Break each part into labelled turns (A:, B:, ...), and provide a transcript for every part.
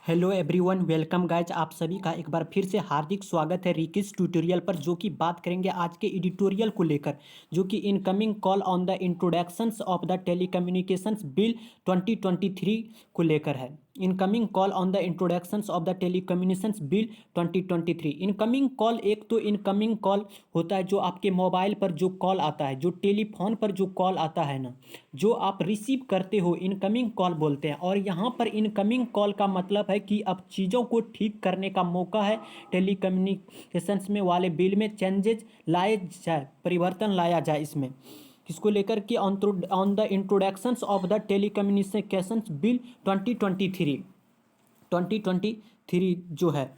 A: Hello everyone, welcome guys. आप सभी का एक बार फिर से हार्दिक स्वागत है रिकिस ट्यूटोरियल पर, जो कि बात करेंगे आज के एडिटोरियल को लेकर, जो कि incoming call on the introductions of the telecommunications bill 2023 को लेकर है। Incoming call on the introductions of the telecommunications bill 2023। Incoming call, एक तो इनकमिंग कॉल होता है जो आपके मोबाइल पर जो कॉल आता है, जो टेलीफोन पर जो कॉल आता है ना, जो आप रिसीव करते हो, इनकमिंग कॉल बोलते हैं। और यहाँ पर इनकमिंग कॉल का मतलब है कि अब चीज़ों को ठीक करने का मौका है। टेलीकम्युनिकेशंस में वाले बिल में चेंजेज लाए जाए, परिवर्तन लाया जाए इसमें, इसको लेकर कि on the introductions of the telecommunications bill 2023 जो है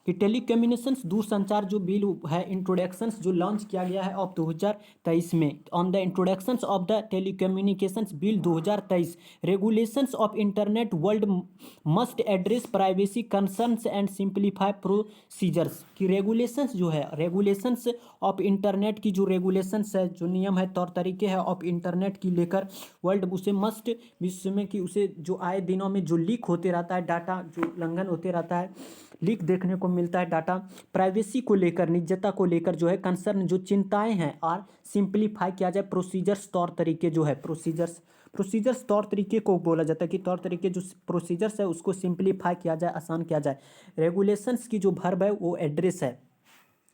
A: कि टेलीकम्युनिकेशंस दूरसंचार जो बिल है, इंट्रोडक्शंस जो लॉन्च किया गया है अब 2023 में, on the introductions of the telecommunications bill 2023। Regulations of internet world must address privacy concerns and simplify procedures की रेगुलेशंस जो है, रेगुलेशंस ऑफ इंटरनेट की जो रेगुलेशंस है, जो नियम है, तौर तरीके हैं ऑफ इंटरनेट की लेकर वर्ल्ड उसे मस्ट, विश्व में कि उसे जो आए दिनों में जो लीक होते रहता है, डाटा जो उल्लंघन होते रहता है, लीक देखने को मिलता है डाटा, प्राइवेसी को लेकर, निजता को लेकर जो है कंसर्न, जो चिंताएं हैं, और सिंप्लीफाई किया जाए प्रोसीजर्स, तौर तरीके जो है, प्रोसीजर्स तौर तरीके को बोला जाता है कि तौर तरीके जो प्रोसीजर्स है उसको सिंप्लीफाई किया जाए, आसान किया जाए। रेगुलेशंस की जो वर्ब है वो एड्रेस है,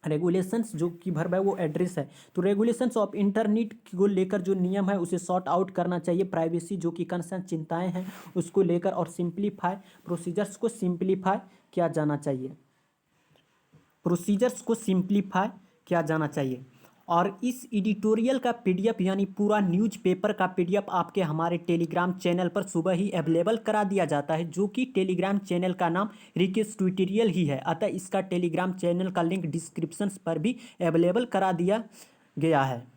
A: रेगुलेशंस जो की वर्ब है वो एड्रेस है। तो रेगुलेशंस ऑफ इंटरनेट को लेकर जो नियम है उसे सॉर्ट आउट करना चाहिए, प्राइवेसी जो कि कंसर्न चिंताएं हैं उसको लेकर, और सिंप्लीफाई प्रोसीजर्स को सिंप्लीफाई किया जाना चाहिए, प्रोसीजर्स को सिंप्लीफाई किया जाना चाहिए। और इस एडिटोरियल का पीडीएफ यानी पूरा न्यूज़पेपर का पीडीएफ आपके हमारे टेलीग्राम चैनल पर सुबह ही अवेलेबल करा दिया जाता है, जो कि टेलीग्राम चैनल का नाम रिकिस ट्यूटोरियल ही है। अतः इसका टेलीग्राम चैनल का लिंक डिस्क्रिप्शन पर भी अवेलेबल करा दिया गया है।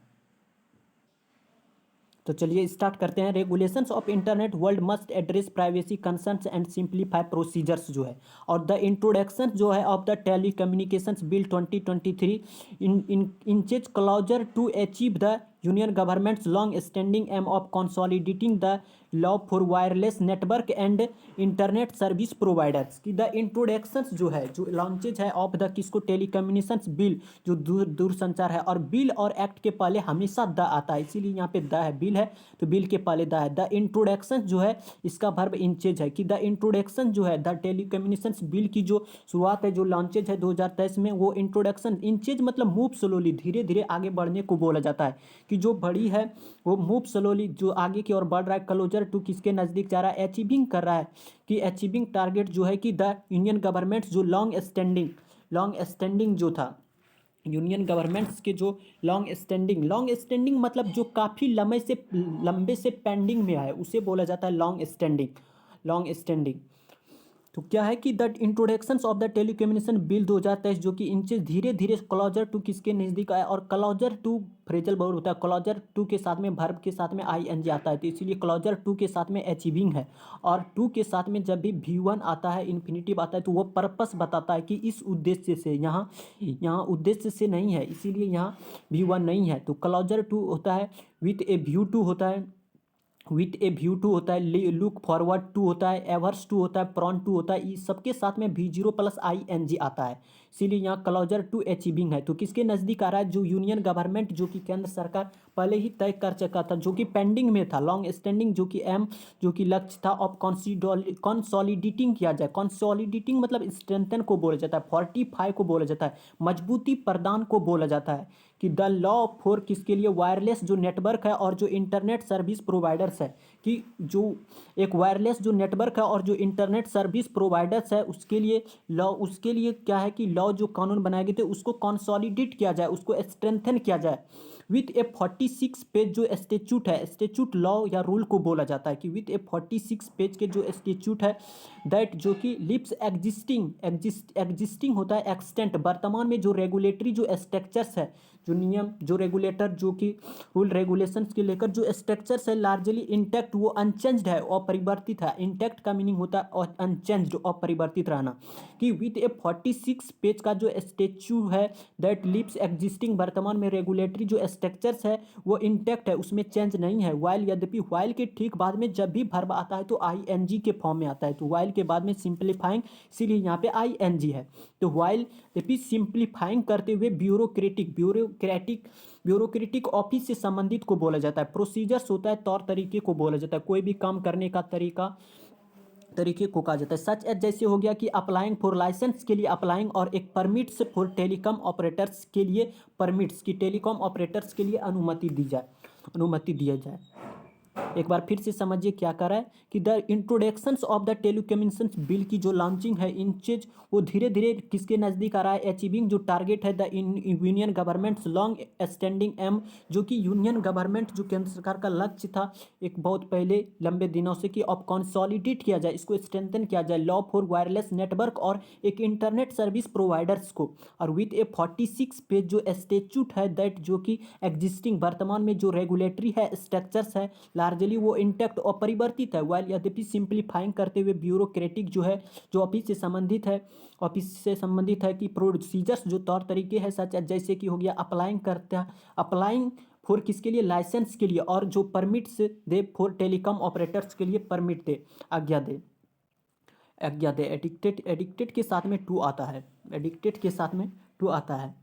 A: तो चलिए स्टार्ट करते हैं। Regulations of internet world must address privacy concerns and simplify procedures जो है, और द इंट्रोडक्शन जो है of the telecommunications bill 2023 in inches closer to achieve the union government's long standing aim of consolidating the law for wireless network and internet service providers की the introductions जो है, जो launches है of the किसको, telecommunications bill, जो दूरसंचार है। और बिल और एक्ट के पहले हमेशा द आता है, इसीलिए यहाँ पे द है, बिल है तो बिल के पहले द है। द इंट्रोडक्शन जो है इसका वर्ब इंचेज है कि द इंट्रोडक्शन जो है द टेलीकम्युनिकेशंस बिल की जो शुरुआत है, जो लॉन्चेज है 2023 में, वो इंट्रोडक्शन, इंचेज मतलब मूव स्लोली, धीरे धीरे आगे बढ़ने को बोला जाता है कि जो बड़ी है वो मूव स्लोली, जो आगे की ओर बढ़ रहा है, क्लोजर टू किसके नज़दीक जा रहा है, अचीविंग कर रहा है, कि अचीविंग टारगेट जो है कि द यूनियन गवर्नमेंट्स जो लॉन्ग स्टैंडिंग जो था, यूनियन गवर्नमेंट्स के जो लॉन्ग स्टैंडिंग मतलब जो काफ़ी लंबे से पेंडिंग में है उसे बोला जाता है लॉन्ग स्टैंडिंग। तो क्या है कि the introductions of the telecommunication bill 2023, जो कि इनसे धीरे धीरे क्लॉजर टू किसके नज़दीक आया, और क्लॉजर टू फ्रेजल वर्ब होता है, क्लॉजर टू के साथ में वर्ब के साथ में आईएनजी आता है, तो इसीलिए क्लॉजर टू के साथ में अचीविंग है। और टू के साथ में जब भी V1 आता है, इन्फिनिटिव आता है, तो वो पर्पस बताता है कि इस उद्देश्य से, यहाँ उद्देश्य से नहीं है, इसीलिए यहाँ V1 नहीं है। तो क्लॉजर टू होता है, विथ ए व्यू टू होता है, विथ ए व्यू टू होता है, लुक फॉरवर्ड टू होता है, एवर्स टू होता है, प्रॉन टू होता है, इस सबके साथ में V0 प्लस ING आता है, इसीलिए यहाँ क्लॉजर टू अचीविंग है। तो किसके नज़दीक आ रहा है, जो यूनियन गवर्नमेंट, जो कि केंद्र सरकार पहले ही तय कर चुका था, जो कि पेंडिंग में था, लॉन्ग स्टैंडिंग, जो कि जो कि लक्ष्य था ऑफ कंसोलिडेटिंग किया जाए। कंसोलिडेटिंग मतलब स्ट्रेंथन को बोला जाता है, फोर्टिफाई को बोला जाता है, मजबूती प्रदान को बोला जाता है, कि द लॉ फॉर किसके लिए, वायरलेस जो नेटवर्क है और जो इंटरनेट सर्विस प्रोवाइडर्स है, कि जो एक वायरलेस जो नेटवर्क है और जो इंटरनेट सर्विस प्रोवाइडर्स है उसके लिए लॉ, उसके लिए क्या है कि लॉ जो कानून बनाए गए थे उसको कंसोलिडेट किया जाए, उसको स्ट्रेंथन किया जाए विथ ए 46 पेज जो स्टेच्यूट है, स्टेच्यूट लॉ या रूल को बोला जाता है, कि विथ ए 46 पेज के जो स्टेच्यूट है, दैट जो कि लिप्स एग्जिस्टिंग होता है, एक्सटेंट वर्तमान में जो रेगुलेटरी जो स्ट्रक्चर्स है, जो नियम, जो रेगुलेटर, जो कि रूल रेगुलेशंस के लेकर जो स्ट्रक्चर्स है, लार्जली इंटैक्ट, वो अनचेंज्ड है, अपरिवर्तित है। इंटैक्ट का मीनिंग होता है और अनचेंज्ड, अपरिवर्तित रहना, कि विथ ए 46 पेज का जो स्टेच्यू है, दैट लिप्स एग्जिस्टिंग, वर्तमान में रेगुलेटरी जो स्ट्रक्चर्स है वो इंटैक्ट है, उसमें चेंज नहीं है। वाइल यद्यपि वाइल के ठीक बाद में जब भी वर्ब आता है तो आईएनजी के फॉर्म में आता है, तो वाइल के बाद में सिंप्लीफाइंग, इसीलिए यहाँ पे आईएनजी है। तो वाइल यद्यपि सिंप्लीफाइंग करते हुए ब्यूरोक्रेटिक ऑफिस से संबंधित को बोला जाता है। प्रोसीजर्स होता है तौर तरीके को बोला जाता है, कोई भी काम करने का तरीके को कहा जाता है। सच एज जैसे हो गया कि अप्लाइंग फॉर लाइसेंस के लिए अप्लाइंग, और एक परमिट्स फॉर टेलीकॉम ऑपरेटर्स के लिए परमिट्स की टेलीकॉम ऑपरेटर्स के लिए अनुमति दिया जाए। एक बार फिर से समझिए क्या कर रहा है कि the introductions of the telecommunications bill की जो लॉन्चिंग है इन चीज वो धीरे धीरे किसके नज़दीक आ रहा है, अचीविंग जो टारगेट है the union government's long standing aim, जो कि यूनियन गवर्नमेंट जो केंद्र सरकार का लक्ष्य था एक बहुत पहले लंबे दिनों से, कि अब कंसोलिडेट किया जाए, इसको स्ट्रेंथन किया जाए, लॉ फॉर वायरलेस नेटवर्क और एक इंटरनेट सर्विस प्रोवाइडर्स को, और विद ए 46 पेज जो स्टेच्यूट है दैट, जो कि एग्जिस्टिंग वर्तमान में जो रेगुलेटरी है स्ट्रक्चर्स है लार्जली वो इंटैक्ट और परिवर्तित है। वाइल यद्यपि सिंप्लीफाइंग करते हुए ब्यूरोक्रेटिक जो है जो ऑफिस से संबंधित है कि प्रोसीजर्स जो तौर तरीके हैं सच जैसे कि हो गया अप्लाइंग फॉर किसके लिए, लाइसेंस के लिए, और जो permits they for telecom operators के लिए परमिट दे, आज्ञा दे। एडिक्टेड के साथ में टू आता है, एडिक्टेड के साथ में टू आता है।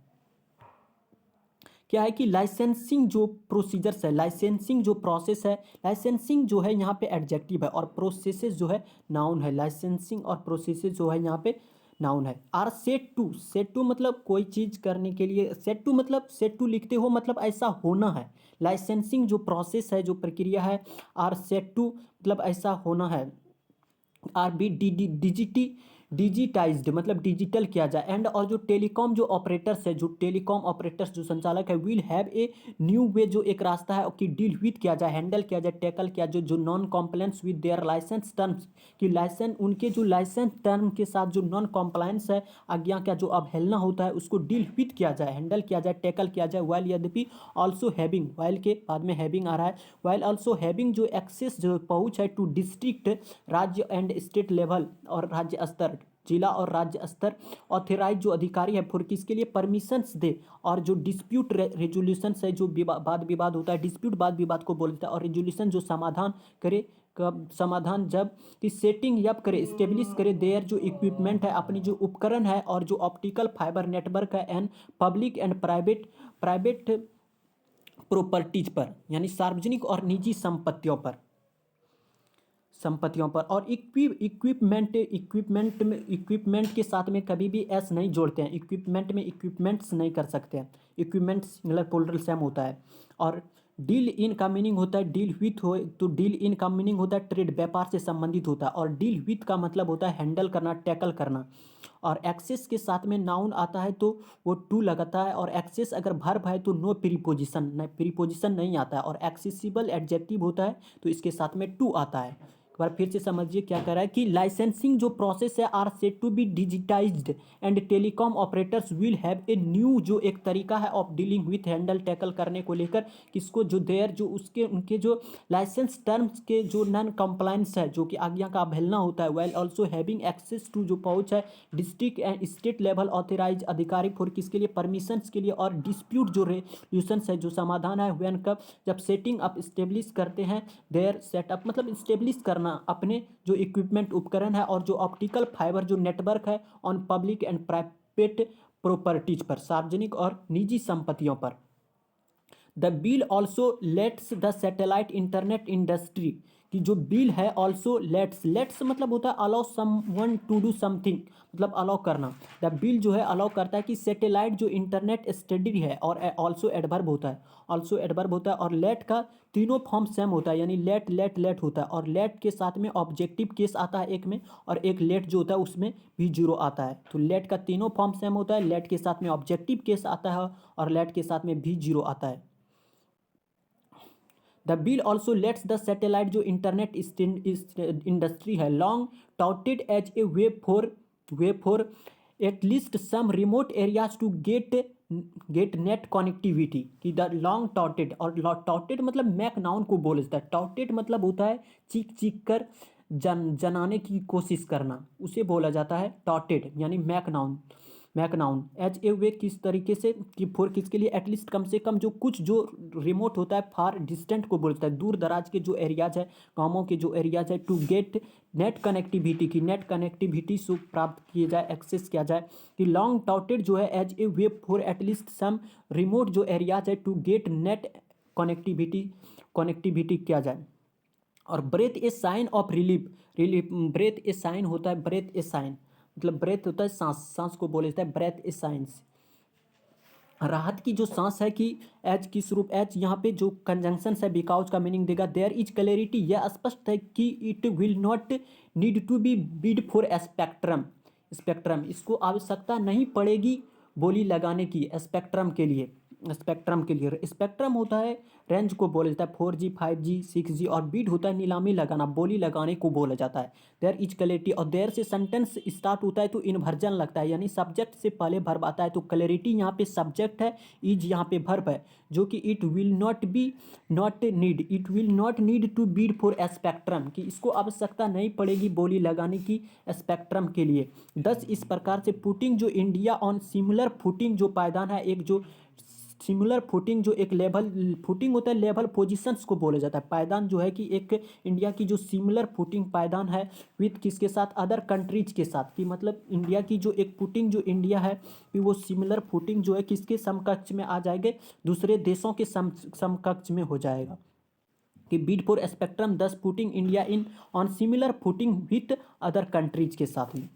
A: क्या है कि लाइसेंसिंग जो प्रोसीजर्स है, लाइसेंसिंग जो प्रोसेस है, लाइसेंसिंग जो है यहाँ पे एडजेक्टिव है और प्रोसेसेस जो है नाउन है। लाइसेंसिंग और प्रोसेसेस जो है यहाँ पे नाउन है। आर सेट टू मतलब कोई चीज़ करने के लिए, सेट टू लिखते हो मतलब ऐसा होना है। लाइसेंसिंग जो प्रोसेस है जो प्रक्रिया है, आर सेट टू मतलब ऐसा होना है। आर बी डिजिटाइज्ड मतलब डिजिटल किया जाए। एंड और जो टेलीकॉम जो ऑपरेटर्स है, जो टेलीकॉम ऑपरेटर्स जो संचालक है, will have a new way, जो एक रास्ता है कि डील विद किया जाए, हैंडल किया जाए, टैकल किया जाए जो non compliance with their licence terms, कि लाइसेंस उनके जो लाइसेंस टर्म के साथ जो नॉन कॉम्प्लायंस है, आज्ञा का जो अवहेलना होता है उसको डील विद किया जाए, हैंडल किया जाए, टैकल किया जाए। वाइल यद्यपि ऑल्सो हैविंग, वाइल के बाद में हैविंग आ रहा है, वाइल ऑल्सो हैविंग जो एक्सेस जो पहुँच है टू डिस्ट्रिक्ट, राज्य एंड स्टेट लेवल और राज्य स्तर, जिला और राज्य स्तर, ऑथराइज जो अधिकारी है फॉर किसके लिए, परमिशंस दे, और जो डिस्प्यूट रेजोल्यूशन है जो वाद विवाद होता है, डिस्प्यूट वाद विवाद को बोलता है, और रेजोल्यूशन जो समाधान करे, कब समाधान जब कि सेटिंग यप करे, इस्टेब्लिश करे देयर जो इक्विपमेंट है, अपनी जो उपकरण है, और जो ऑप्टिकल फाइबर नेटवर्क है, and public and private properties पर, यानी सार्वजनिक और निजी संपत्तियों पर। और इक्विपमेंट के साथ में कभी भी एस नहीं जोड़ते हैं, इक्विपमेंट में इक्विपमेंट्स नहीं कर सकते हैं, इक्विपमेंट्स मतलब प्लूरल सेम होता है। और डील इन का मीनिंग होता है डील विथ हो, तो डील इन का मीनिंग होता है ट्रेड, व्यापार से संबंधित होता है, और डील विथ का मतलब होता है हैंडल करना, टैकल करना। और एक्सेस के साथ में नाउन आता है तो वो टू लगाता है, और एक्सेस अगर वर्ब है तो नो प्रीपोजिशन नहीं आता है, और एक्सेसिबल एडजेक्टिव होता है तो इसके साथ में टू आता है। एक बार फिर से समझिए क्या कर रहा है कि लाइसेंसिंग जो प्रोसेस है are set to be digitised and telecom operators will have a new, जो एक तरीका है of dealing with, handle tackle करने को लेकर किसको, जो देयर जो उसके उनके जो लाइसेंस टर्म्स के जो नॉन कंप्लायंस है, जो कि आज्ञा का अवहेलना होता है। Well also having access to जो पहुंच है district and state level authorise अधिकारी फॉर किसके लिए, परमिशंस के लिए, और डिस्प्यूट जो रेजोल्यूशंस है जो समाधान है, व्हेन कब, जब सेटिंग अप इस्टेब्लिश करते हैं, देयर सेटअप मतलब इस्टेब्लिश करना अपने जो इक्विपमेंट उपकरण है, और जो ऑप्टिकल फाइबर जो नेटवर्क है, on public and private properties पर, सार्वजनिक और निजी संपत्तियों पर। The bill also lets the satellite internet industry, कि जो बिल है ऑल्सो लेट्स मतलब होता है allow someone to do something, मतलब अलाउ करना। द बिल जो है अलाउ करता है कि सैटेलाइट जो इंटरनेट स्टडी है, और ऑल्सो एडवर्ब होता है, और लेट का तीनों फॉर्म सेम होता है, यानी लेट होता है, और लेट के साथ में ऑब्जेक्टिव केस आता है एक में, और एक लेट जो होता है उसमें भी जीरो आता है। तो लेट का तीनों फॉर्म सेम होता है, लेट के साथ में ऑब्जेक्टिव केस आता है, और लेट के साथ में भी जीरो आता है। The bill also lets the satellite जो इंटरनेट इंडस्ट्री है long touted as a way for at least some remote areas to get net connectivity, कि द लॉन्ग टाउटेड, और टाउटेड मतलब मैक नाउन को बोलता है, टाउटेड मतलब होता है चीख कर जनाने की कोशिश करना, उसे बोला जाता है टाउटेड, यानी मैक नाउन। मैकनाउन एज ए वे किस तरीके से कि फॉर किसके लिए, एटलीस्ट कम से कम जो कुछ जो रिमोट होता है, फार डिस्टेंट को बोलता है, दूर दराज के जो एरियाज है, गाँवों के जो एरियाज है, टू गेट नेट कनेक्टिविटी की नेट कनेक्टिविटी से प्राप्त किए जाए, एक्सेस किया जाए। कि लॉन्ग टाउटेड जो है as a way for at least some remote जो एरियाज है टू गेट नेट कनेक्टिविटी किया जाए। और breath a sign of relief breath a sign होता है, ब्रेथ ए साइन मतलब ब्रेथ होता है सांस, सांस को बोले जाता है ब्रेथ ए साइंस, राहत की जो सांस है। कि एज किस रूप, एज यहाँ पे जो कंजंक्शन है बिकॉज का मीनिंग देगा, देयर इज क्लैरिटी, यह स्पष्ट है कि it will not need to be bid for spectrum, spectrum इसको आवश्यकता नहीं पड़ेगी बोली लगाने की स्पेक्ट्रम के लिए, स्पेक्ट्रम के लिए। स्पेक्ट्रम होता है रेंज को बोला जाता है, 4G 5G 6G, और बीट होता है नीलामी लगाना, बोली लगाने को बोला जाता है। देयर इज क्लैरिटी, और देयर से सेंटेंस स्टार्ट होता है तो इन्वर्जन लगता है, यानी सब्जेक्ट से पहले वर्ब आता है। तो क्लैरिटी यहाँ पे सब्जेक्ट है, इज यहाँ पे वर्ब है, जो कि it will not be not need, it will not need to bid for spectrum, कि इसको आवश्यकता नहीं पड़ेगी बोली लगाने की स्पेक्ट्रम के लिए। 10 इस प्रकार से पुटिंग जो इंडिया ऑन सिमिलर फुटिंग जो पायदान है, एक जो सिमिलर फुटिंग जो एक लेवल फुटिंग होता है, लेवल पोजीशंस को बोला जाता है। पायदान जो है कि एक इंडिया की जो सिमिलर फुटिंग पायदान है विथ किसके साथ, अदर कंट्रीज के साथ, कि मतलब इंडिया की जो एक फुटिंग जो इंडिया है कि वो सिमिलर फुटिंग जो है किसके समकक्ष में आ जाएंगे, दूसरे देशों के समकक्ष में हो जाएगा। कि Beed for spectrum 10 putting India in on similar footing with other countries के साथ में।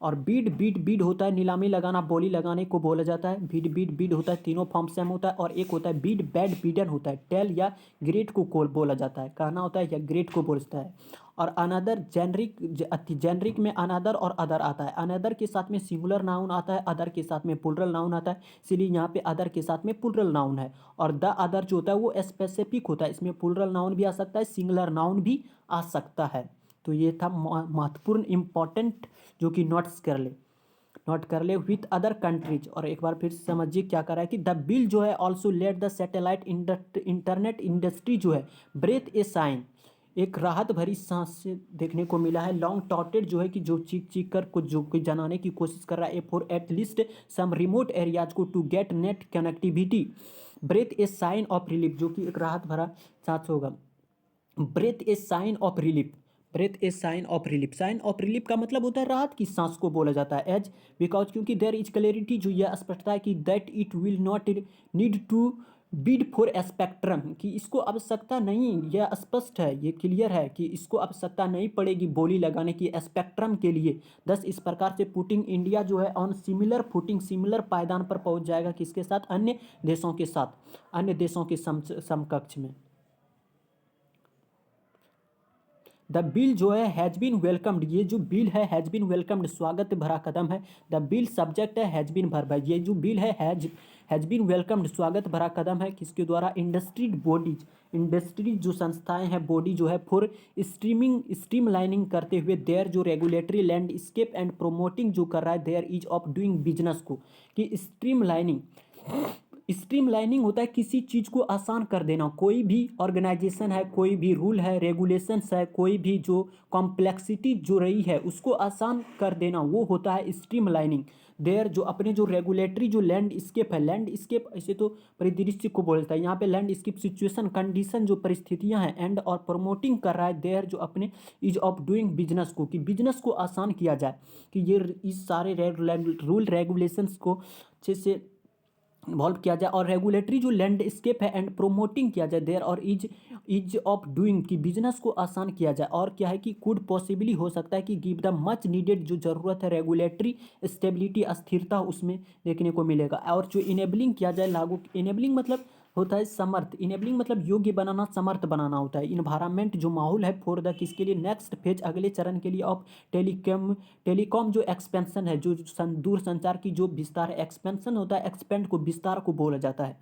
A: और बीड होता है नीलामी लगाना, बोली लगाने को बोला जाता है। बीड होता है, तीनों फॉर्म सेम होता है। और एक होता है बीड बैड बीडन होता है, टेल या ग्रेट को बोला जाता है, कहना होता है या ग्रेट को बोलता है। और अनदर जेनरिक में अनदर और अदर आता है, अनदर के साथ में सिंगुलर नाउन आता है, अदर के साथ में प्लुरल नाउन आता है, इसलिए यहाँ पे अदर के साथ में प्लुरल नाउन है। और द अदर जो होता है वो स्पेसिफिक होता है, इसमें प्लुरल नाउन भी आ सकता है, सिंगुलर नाउन भी आ सकता है। तो ये था महत्वपूर्ण इंपॉर्टेंट जो कि नोट कर ले विथ अदर कंट्रीज। और एक बार फिर समझिए क्या कर रहा है कि द बिल जो है also let the satellite internet industry जो है ब्रेथ ए साइन, एक राहत भरी सांस से देखने को मिला है। लॉन्ग टॉटेड जो है कि जो चीख कर कुछ जो कोई जनाने की कोशिश कर रहा है, for at least some remote areas को to get net connectivity, breathe a sign of relief, जो कि एक राहत भरा सांस होगा। Breathe a sign of relief, breath a sign of relief, sigh of relief का मतलब होता है राहत की सांस को बोला जाता है। एज बिकॉज क्योंकि देयर इज क्लैरिटी, जो यह स्पष्टता है कि that it will not need to bid for spectrum, कि इसको आवश्यकता नहीं, यह स्पष्ट है, ये क्लियर है कि इसको आवश्यकता नहीं पड़ेगी बोली लगाने की स्पेक्ट्रम के लिए। 10 इस प्रकार से पुटिंग इंडिया जो है ऑन सिमिलर फुटिंग, सिमिलर पायदान पर पहुंच जाएगा, किसके साथ, अन्य देशों के साथ, अन्य देशों के समकक्ष में। द बिल जो है हैज़ बीन वेलकम्ड, ये जो बिल है हैज़ बीन वेलकम्ड, स्वागत भरा कदम है। द बिल सब्जेक्ट है, हैज़ बीन वर्ब है, ये जो बिल है हैज़ बीन वेलकम्ड, स्वागत भरा कदम है, किसके द्वारा, इंडस्ट्री बॉडीज, इंडस्ट्री जो संस्थाएं हैं, बॉडी जो है फॉर स्ट्रीमलाइनिंग करते हुए देयर जो रेगुलेटरी लैंडस्केप एंड प्रोमोटिंग जो कर रहा है there is of doing business को, कि स्ट्रीमलाइनिंग होता है किसी चीज़ को आसान कर देना, कोई भी ऑर्गेनाइजेशन है, कोई भी रूल है, रेगुलेशंस है, कोई भी जो कॉम्प्लेक्सिटी जो रही है उसको आसान कर देना, वो होता है स्ट्रीमलाइनिंग। देयर जो अपने जो रेगुलेटरी जो लैंडस्केप है, लैंडस्केप ऐसे तो परिदृश्य को बोलता है, यहाँ पे लैंडस्केप सिचुएशन कंडीशन जो परिस्थितियाँ हैं, एंड और प्रमोटिंग कर रहा है देयर जो अपने इज ऑफ डूइंग बिजनेस को, कि बिजनेस को आसान किया जाए, कि ये इस सारे रूल रेगुलेशंस को अच्छे से इन्वॉल्व किया जाए, और रेगुलेटरी जो लैंडस्केप है एंड प्रोमोटिंग किया जाए देयर, और इज ऑफ डूइंग की बिजनेस को आसान किया जाए। और क्या है कि कुड पॉसिबली हो सकता है कि गिव द मच नीडेड जो ज़रूरत है रेगुलेटरी स्टेबिलिटी, अस्थिरता उसमें देखने को मिलेगा। और जो इनेबलिंग किया जाए लागू, इनेबलिंग मतलब होता है समर्थ, इनेबलिंग मतलब योग्य बनाना, समर्थ बनाना होता है। इन्वायरमेंट जो माहौल है फॉर द किसके लिए, नेक्स्ट फेज अगले चरण के लिए ऑफ टेलीकॉम जो एक्सपेंशन है, जो दूर संचार की जो विस्तार है, एक्सपेंशन होता है, एक्सपेंड को विस्तार को बोला जाता है।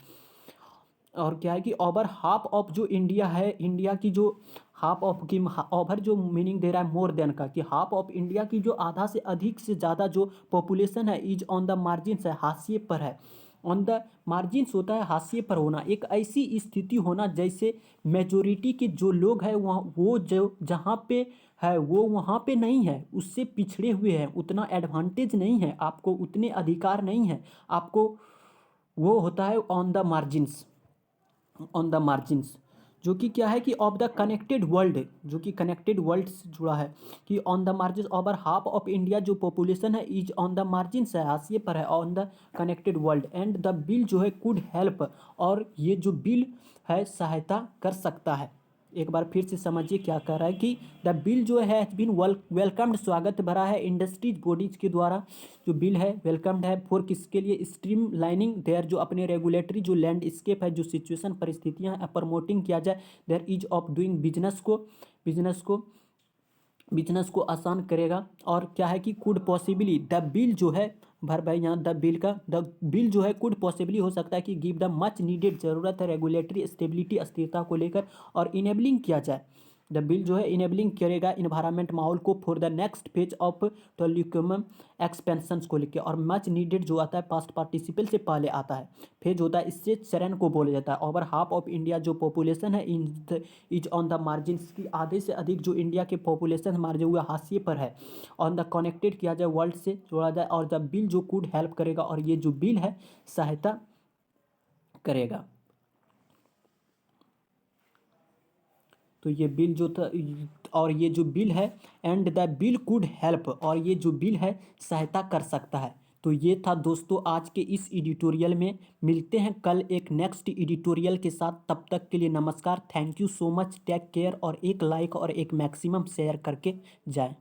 A: और क्या है कि ओवर हाफ ऑफ जो इंडिया है, इंडिया की जो हाफ ऑफ की ओवर जो मीनिंग दे रहा है मोर देन का, कि हाफ ऑफ इंडिया की जो आधा से अधिक से ज़्यादा जो पॉपुलेशन है इज ऑन द मार्जिन्स है, हाशिए पर है। ऑन द मार्जिन्स होता है हाशिए पर होना, एक ऐसी स्थिति होना जैसे मेजोरिटी के जो लोग हैं वहाँ वो जो जहाँ पे है वो वहाँ पे नहीं है, उससे पिछड़े हुए हैं, उतना एडवांटेज नहीं है आपको, उतने अधिकार नहीं है आपको। वो होता है on the margins, on the margins, जो कि क्या है कि ऑफ द कनेक्टेड वर्ल्ड, जो कि कनेक्टेड वर्ल्ड से जुड़ा है, कि on the margin over half of India जो पॉपुलेशन है इज ऑन द मार्जिन्स है, हाशिए पर है, on the connected world and the bill जो है कुड हेल्प, और ये जो बिल है सहायता कर सकता है। एक बार फिर से समझिए क्या कह रहा है कि द बिल जो है हैज बीन वेलकम्ड, स्वागत भरा है इंडस्ट्रीज बॉडीज के द्वारा, जो बिल है वेलकम्ड है फॉर किसके लिए, स्ट्रीम लाइनिंग देयर, जो अपने रेगुलेटरी जो लैंडस्केप है, जो सिचुएशन परिस्थितियां हैं, प्रमोटिंग किया जाए there is of doing business को आसान करेगा। और क्या है कि कुड पॉसिबली द बिल जो है भर भाई यहाँ द बिल जो है कुड पॉसिबली हो सकता है कि गिव द मच नीडेड, ज़रूरत है रेगुलेटरी स्टेबिलिटी, अस्थिरता को लेकर, और इनेबलिंग किया जाए, द बिल जो है इनेबलिंग करेगा इन्वायरमेंट माहौल को for the next phase of telecom expansions को लेकर। और मच नीडेड जो आता है पास्ट पार्टिसिपल से पहले आता है, फेज होता है, इससे चरण को बोला जाता है। ओवर हाफ ऑफ इंडिया जो पॉपुलेशन है इज ऑन द मार्जिन, की आधे से अधिक जो इंडिया के पॉपुलेशन मारे हुए हाशिए पर है, ऑन द कनेक्टेड किया जाए, वर्ल्ड से जोड़ा जाए, और द बिल जो कुड हेल्प करेगा, और ये जो बिल है सहायता करेगा। तो ये बिल जो था, और ये जो बिल है and the bill could help, और ये जो बिल है सहायता कर सकता है। तो ये था दोस्तों आज के इस एडिटोरियल में, मिलते हैं कल एक नेक्स्ट एडिटोरियल के साथ, तब तक के लिए नमस्कार, thank you so much, take care, और एक लाइक और एक मैक्सिमम शेयर करके जाएं।